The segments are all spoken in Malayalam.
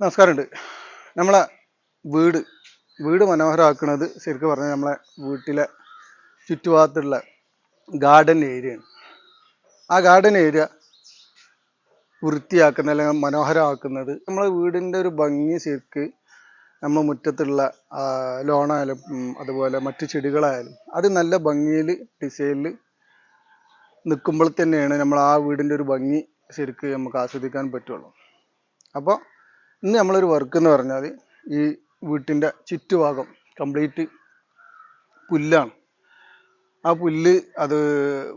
നമസ്കാരമുണ്ട്. നമ്മളെ വീട് വീട് മനോഹരമാക്കുന്നത് ശരിക്കും പറഞ്ഞാൽ നമ്മളെ വീട്ടിലെ ചുറ്റുഭാഗത്തുള്ള ഗാർഡൻ ഏരിയയാണ്. ആ ഗാർഡൻ ഏരിയ വൃത്തിയാക്കുന്ന അല്ലെങ്കിൽ മനോഹരമാക്കുന്നത് നമ്മളെ വീടിൻ്റെ ഒരു ഭംഗി ശരിക്ക് നമ്മൾ മുറ്റത്തുള്ള ലോണായാലും അതുപോലെ മറ്റു ചെടികളായാലും അത് നല്ല ഭംഗിയിൽ ഡിസൈനിൽ നിൽക്കുമ്പോൾ തന്നെയാണ് നമ്മൾ ആ വീടിൻ്റെ ഒരു ഭംഗി ശരിക്ക് നമുക്ക് ആസ്വദിക്കാൻ പറ്റുള്ളൂ. അപ്പോൾ ഇന്ന് നമ്മളൊരു വർക്ക് എന്ന് പറഞ്ഞാൽ ഈ വീട്ടിൻ്റെ ചുറ്റുഭാഗം കംപ്ലീറ്റ് പുല്ലാണ്. ആ പുല്ല് അത്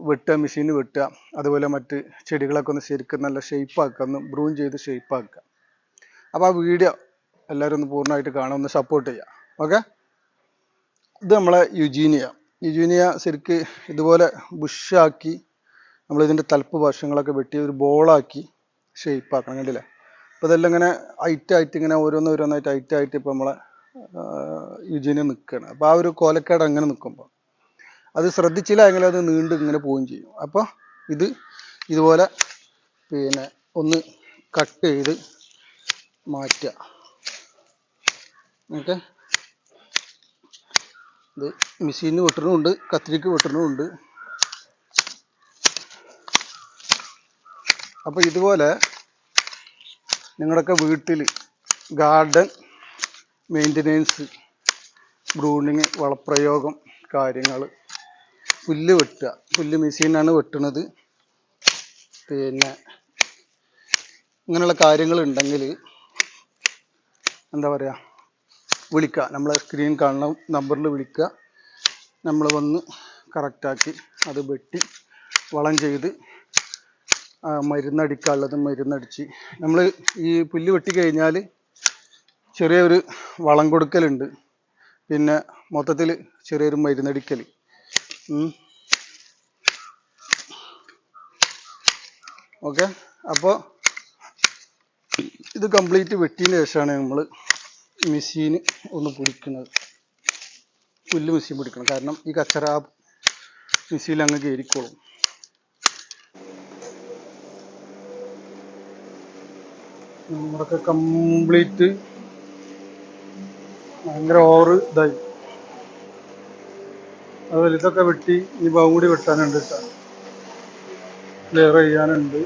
വെട്ടുക, മെഷീന് വെട്ടുക, അതുപോലെ മറ്റ് ചെടികളൊക്കെ ഒന്ന് ശരിക്കും നല്ല ഷേപ്പാക്കുക, ഒന്ന് ബ്രൂൺ ചെയ്ത് ഷേപ്പാക്കുക. അപ്പോൾ ആ വീഡിയോ എല്ലാവരും ഒന്ന് പൂർണ്ണമായിട്ട് കാണാൻ ഒന്ന് സപ്പോർട്ട് ചെയ്യുക. ഓക്കെ. ഇത് നമ്മളെ യുജീനിയ ശരിക്ക് ഇതുപോലെ ബുഷാക്കി നമ്മളിതിൻ്റെ തലപ്പ് വശങ്ങളൊക്കെ വെട്ടി ഒരു ബോളാക്കി ഷേപ്പാക്കണം. കണ്ടില്ലേ? അപ്പോൾ ഇതെല്ലാം ഇങ്ങനെ ഹൈറ്റായിട്ട് ഇങ്ങനെ ഓരോന്നായിട്ട് ഹൈറ്റായിട്ട് ഇപ്പോൾ നമ്മളെ യുജീനിയ നിൽക്കുകയാണ്. അപ്പോൾ ആ ഒരു കോലക്കേട് അങ്ങനെ നിൽക്കുമ്പോൾ അത് ശ്രദ്ധിച്ചില്ല എങ്കിൽ അത് നീണ്ട് ഇങ്ങനെ പോവുകയും ചെയ്യും. അപ്പോൾ ഇതുപോലെ ഒന്ന് കട്ട് ചെയ്ത് മാറ്റുക. ഓക്കെ. ഇത് മെഷീനിന് വെട്ടണമുണ്ട്, കത്തിരിക്ക് വെട്ടണമുണ്ട്. അപ്പോൾ ഇതുപോലെ നിങ്ങളുടെയൊക്കെ വീട്ടിൽ ഗാർഡൻ മെയിൻ്റനൻസ്, ബ്രൂണിങ്, വളപ്രയോഗം കാര്യങ്ങൾ, പുല്ല് വെട്ടുക, പുല്ല് മെഷീനാണ് വെട്ടുന്നത്, ഇങ്ങനെയുള്ള കാര്യങ്ങളുണ്ടെങ്കിൽ എന്താ പറയുക, വിളിക്കുക. നമ്മളെ സ്ക്രീൻ കാണുന്ന നമ്പറിൽ വിളിക്കുക. നമ്മൾ വന്ന് കറക്റ്റാക്കി അത് വെട്ടി വളം ചെയ്ത് മരുന്നടിക്കാനുള്ളത് മരുന്നടിച്ച്, നമ്മൾ ഈ പുല്ല് വെട്ടി കഴിഞ്ഞാൽ ചെറിയൊരു വളം കൊടുക്കലുണ്ട്, പിന്നെ മൊത്തത്തിൽ ചെറിയൊരു മരുന്നടിക്കൽ. ഓക്കെ. അപ്പോൾ ഇത് കംപ്ലീറ്റ് വെട്ടിയതിന് ശേഷമാണ് നമ്മൾ മെഷീന് ഒന്ന് പിടിക്കുന്നത്. പുല്ല് മെഷീൻ പിടിക്കണം, കാരണം ഈ കച്ചറ മെഷീനിൽ അങ്ങ് കയറിക്കോളും. നമ്മളൊക്കെ കംപ്ലീറ്റ് ഭയങ്കര ഇതായി. അതുപോലെ ഇതൊക്കെ വെട്ടി ഈ ഭാഗം കൂടി വെട്ടാനുണ്ട് കേട്ടോ, ക്ലിയർ ചെയ്യാനുണ്ട്.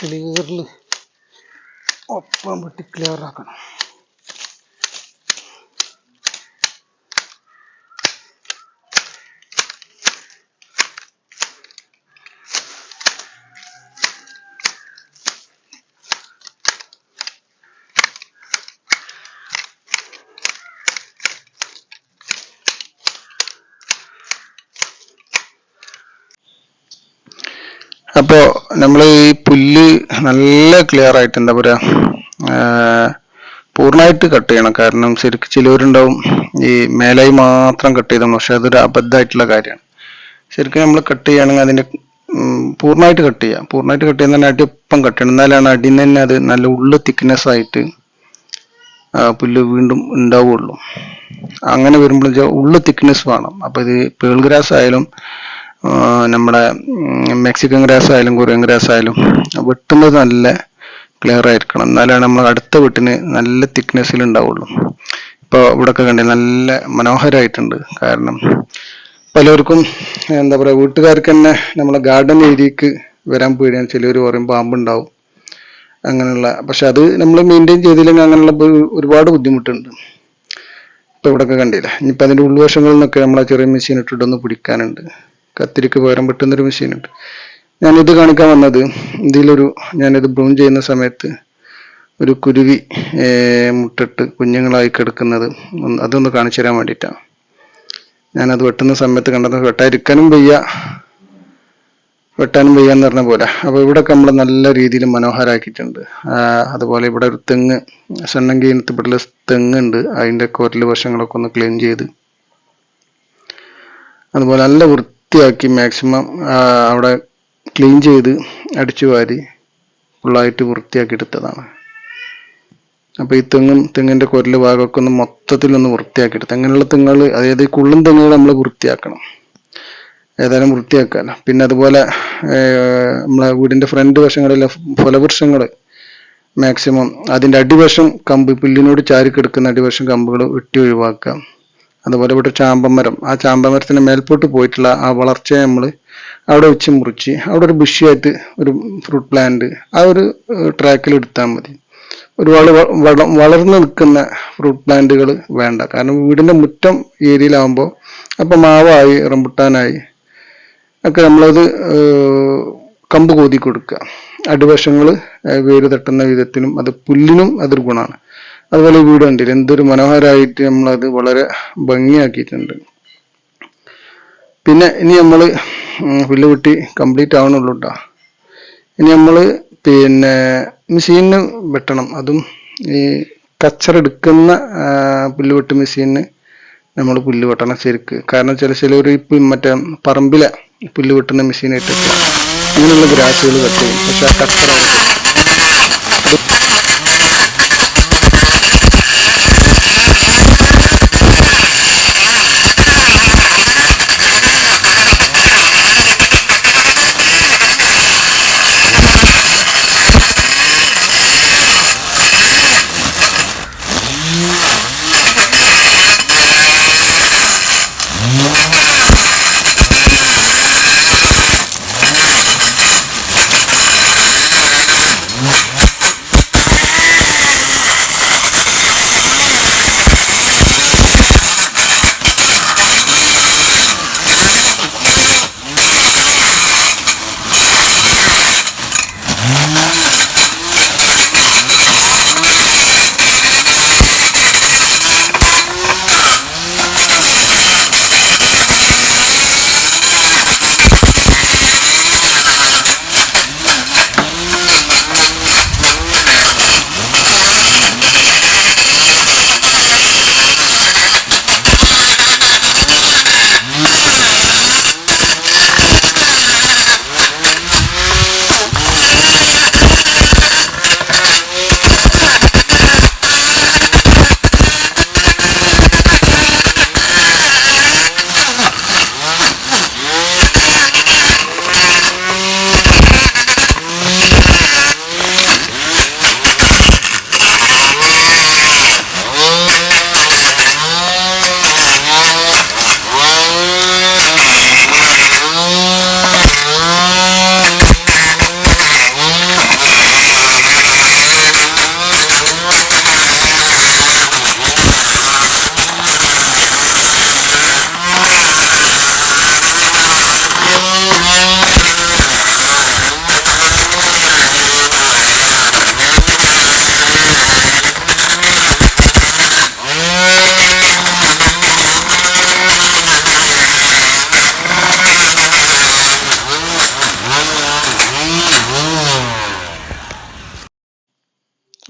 ക്ലിയറിൽ ഒപ്പം വെട്ടി ക്ലിയർ ആക്കണം. അപ്പോൾ നമ്മൾ ഈ പുല്ല് നല്ല ക്ലിയർ ആയിട്ട് എന്താ പറയുക, പൂർണ്ണമായിട്ട് കട്ട് ചെയ്യണം. കാരണം ശരിക്കും ചിലവരുണ്ടാവും ഈ മേലായി മാത്രം കട്ട് ചെയ്താൽ, പക്ഷെ അതൊരു അബദ്ധമായിട്ടുള്ള കാര്യമാണ്. ശരിക്കും നമ്മൾ കട്ട് ചെയ്യുകയാണെങ്കിൽ അതിൻ്റെ പൂർണ്ണമായിട്ട് കട്ട് ചെയ്യുക. പൂർണ്ണമായിട്ട് കട്ട് ചെയ്യുന്ന അടിയൊപ്പം കട്ട് ചെയ്യണം, എന്നാലാണ് അടിയിൽ തന്നെ അത് നല്ല ഉള്ളു തിക്നെസ് ആയിട്ട് പുല്ല് വീണ്ടും ഉണ്ടാവുള്ളൂ. അങ്ങനെ വരുമ്പോൾ ഉള്ളു തിക്നെസ് വേണം. അപ്പോൾ ഇത് പേൾ ഗ്രാസ് ആയാലും നമ്മുടെ മെക്സിക്കൻ ഗ്രാസ് ആയാലും കൊറിയൻ ഗ്രാസ് ആയാലും വെട്ടുന്നത് നല്ല ക്ലിയർ ആയിരിക്കണം, എന്നാലാണ് നമ്മൾ അടുത്ത വെട്ടിന് നല്ല തിക്നെസ്സിൽ ഉണ്ടാവുള്ളൂ. ഇപ്പോൾ ഇവിടെയൊക്കെ കണ്ടേ നല്ല മനോഹരമായിട്ടുണ്ട്. കാരണം പലർക്കും എന്താ പറയുക, വീട്ടുകാർക്ക് തന്നെ നമ്മളെ ഗാർഡൻ ഏരിയക്ക് വരാൻ പേടിയാണ്. ചിലർ പറയും പാമ്പുണ്ടാവും അങ്ങനെയുള്ള. പക്ഷെ അത് നമ്മൾ മെയിൻറ്റെയിൻ ചെയ്തില്ലെങ്കിൽ അങ്ങനെയുള്ള ഒരുപാട് ബുദ്ധിമുട്ടുണ്ട്. ഇപ്പൊ ഇവിടെയൊക്കെ കണ്ടില്ല. ഇനിയിപ്പോൾ അതിൻ്റെ ഉൾവശങ്ങളിൽ നിന്നൊക്കെ നമ്മളെ ചെറിയ മെഷീൻ ഇട്ടിട്ടൊന്ന് പിടിക്കാനുണ്ട്. കത്തിരിക്ക് പകരം വെട്ടുന്നൊരു മെഷീൻ ഉണ്ട്. ഞാനിത് കാണിക്കാൻ വന്നത്, ഞാനിത് ബ്രൂൺ ചെയ്യുന്ന സമയത്ത് ഒരു കുരുവി മുട്ടിട്ട് കുഞ്ഞുങ്ങളായി കിടക്കുന്നത് അതൊന്ന് കാണിച്ചു തരാൻ വേണ്ടിയിട്ടാണ്. ഞാനത് വെട്ടുന്ന സമയത്ത് കണ്ടത്. വെട്ടാനും വയ്യാന്ന് പറഞ്ഞ പോലെ. അപ്പോൾ ഇവിടെയൊക്കെ നമ്മൾ നല്ല രീതിയിൽ മനോഹരമാക്കിയിട്ടുണ്ട്. അതുപോലെ ഇവിടെ ഒരു തെങ്ങ്, സണ്ണങ്കി ഇനത്തിൽപ്പെട്ടുള്ള തെങ്ങുണ്ട്. അതിൻ്റെ കോരൽ വശങ്ങളൊക്കെ ഒന്ന് ക്ലീൻ ചെയ്ത്, അതുപോലെ നല്ല വൃത്തിയാക്കി മാക്സിമം അവിടെ ക്ലീൻ ചെയ്ത് അടിച്ചു വാരി ഫുള്ളായിട്ട് വൃത്തിയാക്കി എടുത്തതാണ്. അപ്പോൾ ഈ തെങ്ങിൻ്റെ കുരൽ ഭാഗമൊക്കെ ഒന്ന് മൊത്തത്തിലൊന്ന് വൃത്തിയാക്കിയെടുത്ത്. അങ്ങനെയുള്ള തെങ്ങുകൾ, അതായത് കുള്ളും തെങ്ങുകൾ നമ്മൾ വൃത്തിയാക്കണം. ഏതായാലും വൃത്തിയാക്കാമല്ലോ. പിന്നെ അതുപോലെ നമ്മളെ വീടിൻ്റെ ഫ്രണ്ട് വശങ്ങളിലെ ഫലവൃക്ഷങ്ങൾ മാക്സിമം അതിൻ്റെ അടിവശം പുല്ലിനോട് ചാരി കിടക്കുന്ന അടിവശം കമ്പുകൾ വെട്ടി ഒഴിവാക്കുക. അതുപോലെ ഇവിടെ ചാമ്പമരം, ആ ചാമ്പമരത്തിന് മേൽപോട്ട് പോയിട്ടുള്ള ആ വളർച്ചയെ നമ്മൾ അവിടെ വെച്ച് മുറിച്ച് അവിടെ ഒരു ബുഷിയായിട്ട് ഒരു ഫ്രൂട്ട് പ്ലാന്റ് ആ ഒരു ട്രാക്കിൽ എടുത്താൽ മതി. ഒരുപാട് വളർന്നു നിൽക്കുന്ന ഫ്രൂട്ട് പ്ലാന്റുകൾ വേണ്ട. കാരണം വീടിൻ്റെ മുറ്റം ഏരിയയിലാവുമ്പോൾ അപ്പം മാവായി റംബുട്ടാനായി ഒക്കെ നമ്മളത് കമ്പ് കോതി കൊടുക്കുക. അടിവശങ്ങൾ വേര് തട്ടുന്ന വിധത്തിലും അത് പുല്ലിനും അതൊരു ഗുണമാണ്. അതുപോലെ വീട് കണ്ടില്ല എന്തൊരു മനോഹരമായിട്ട് നമ്മളത് വളരെ ഭംഗിയാക്കിയിട്ടുണ്ട്. പിന്നെ ഇനി നമ്മൾ പുല്ല് വെട്ടി കംപ്ലീറ്റ് ആവണുള്ളൂ കേട്ടോ. ഇനി നമ്മൾ പിന്നെ മെഷീനിന് വെട്ടണം. അതും ഈ കച്ചറെടുക്കുന്ന പുല്ല് വെട്ട് മെഷീനിന് നമ്മൾ പുല്ല് വെട്ടണം ശരിക്ക്. കാരണം ചിലർ ഇപ്പം മറ്റേ പറമ്പിലെ പുല്ല് വെട്ടുന്ന മെഷീനായിട്ട് അങ്ങനെയുള്ള ഗ്രാസുകൾ കട്ട് ചെയ്യും. പക്ഷെ ആ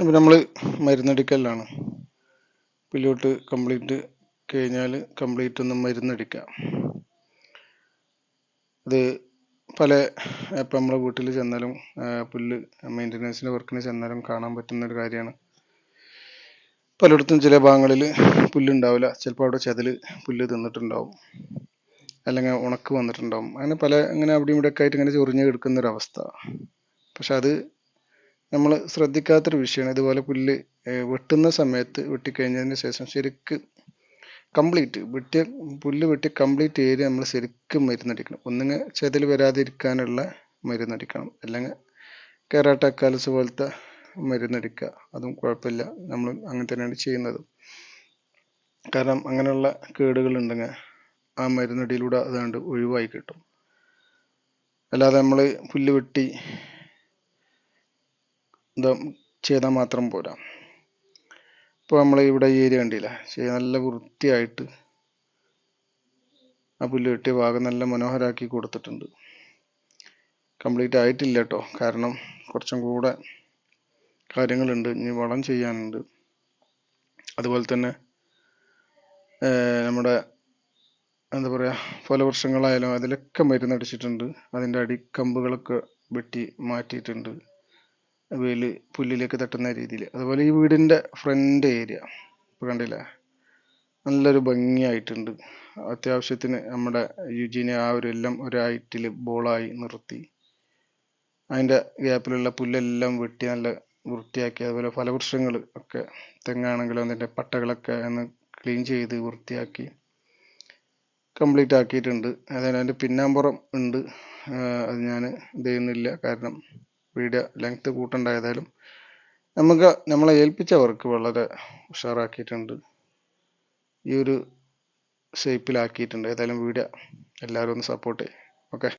അപ്പം നമ്മൾ മരുന്നടിക്കലാണ്. പുല്ലോട്ട് കംപ്ലീറ്റ് കഴിഞ്ഞാൽ കംപ്ലീറ്റ് ഒന്ന് മരുന്നടിക്കുക. അത് ഇപ്പം നമ്മളെ വീട്ടിൽ ചെന്നാലും പുല്ല് മെയിൻ്റനൻസിൻ്റെ വർക്കിന് ചെന്നാലും കാണാൻ പറ്റുന്നൊരു കാര്യമാണ്. പലയിടത്തും ചില ഭാഗങ്ങളിൽ പുല്ലുണ്ടാവില്ല. ചിലപ്പോൾ അവിടെ ചെതൽ പുല്ല് തിന്നിട്ടുണ്ടാവും, അല്ലെങ്കിൽ ഉണക്ക് വന്നിട്ടുണ്ടാവും. അങ്ങനെ അവിടെ ഇവിടെയൊക്കെ ആയിട്ട് ഇങ്ങനെ ചൊറിഞ്ഞ് കിടക്കുന്നൊരവസ്ഥ. പക്ഷെ അത് നമ്മൾ ശ്രദ്ധിക്കാത്തൊരു വിഷയമാണ്. ഇതുപോലെ പുല്ല് വെട്ടുന്ന സമയത്ത് വെട്ടിക്കഴിഞ്ഞതിന് ശേഷം ശരിക്ക് കംപ്ലീറ്റ് പുല്ല് വെട്ടി കംപ്ലീറ്റ് ഏരിയ നമ്മൾ ശരിക്കും മരുന്നടിക്കണം. ഒന്നുകിൽ ചെതൽ വരാതിരിക്കാനുള്ള മരുന്നടിക്കണം, അല്ലെങ്കിൽ കെറാട്ടക്കാലസ് പോലത്തെ മരുന്നടിക്കുക, അതും കുഴപ്പമില്ല. നമ്മൾ അങ്ങനെ തന്നെയാണ് ചെയ്യുന്നത്. കാരണം അങ്ങനെയുള്ള കേടുകളുണ്ടെങ്കിൽ ആ മരുന്നടിയിലൂടെ അതുകൊണ്ട് ഒഴിവായി കിട്ടും. അല്ലാതെ നമ്മൾ പുല്ല് വെട്ടി എന്താ ചെയ്താൽ മാത്രം പോരാ. ഇപ്പോൾ നമ്മൾ ഇവിടെ ഈ ഏരിയ കണ്ടില്ല, നല്ല വൃത്തിയായിട്ട് ആ പുല്ല് വെട്ടിയ ഭാഗം നല്ല മനോഹരമാക്കി കൊടുത്തിട്ടുണ്ട്. കംപ്ലീറ്റ് ആയിട്ടില്ല കേട്ടോ, കാരണം കുറച്ചും കൂടെ കാര്യങ്ങളുണ്ട്, ഇനി വളം ചെയ്യാനുണ്ട്. അതുപോലെ തന്നെ നമ്മുടെ എന്താ പറയുക, ഫലവൃക്ഷങ്ങളായാലും അതിലൊക്കെ മരുന്നടിച്ചിട്ടുണ്ട്. അതിൻ്റെ അടിക്കമ്പുകളൊക്കെ വെട്ടി മാറ്റിയിട്ടുണ്ട്, വെയിൽ പുല്ലിലേക്ക് തട്ടുന്ന രീതിയിൽ. അതുപോലെ ഈ വീടിൻ്റെ ഫ്രണ്ട് ഏരിയ ഇപ്പോൾ കണ്ടില്ലേ, നല്ലൊരു ഭംഗിയായിട്ടുണ്ട്. അത്യാവശ്യത്തിന് നമ്മുടെ യുജീനെ ആ ഒരു എല്ലാം ഒരു ഹൈറ്റിൽ ബോളായി നിർത്തി അതിൻ്റെ ഗ്യാപ്പിലുള്ള പുല്ലെല്ലാം വെട്ടി നല്ല വൃത്തിയാക്കി. അതുപോലെ ഫലവൃക്ഷങ്ങൾ ഒക്കെ, തെങ്ങാണെങ്കിലും അതിൻ്റെ പട്ടകളൊക്കെ ഒന്ന് ക്ലീൻ ചെയ്ത് വൃത്തിയാക്കി കംപ്ലീറ്റ് ആക്കിയിട്ടുണ്ട്. അതായത് അതിൻ്റെ പിന്നാമ്പുറം ഉണ്ട്, അത് ഞാൻ ഇത് ചെയ്യുന്നില്ല, കാരണം വീഡിയോ ലെങ്ത്ത് കൂട്ടണ്ടായതായാലും നമ്മളെ ഏൽപ്പിച്ച വർക്ക് വളരെ ഉഷാറാക്കിയിട്ടുണ്ട്, ഈ ഒരു ഷേപ്പിലാക്കിയിട്ടുണ്ട്. ഏതായാലും വീഡിയോ എല്ലാവരും ഒന്ന് സപ്പോർട്ട് ചെയ്യും. ഓക്കെ.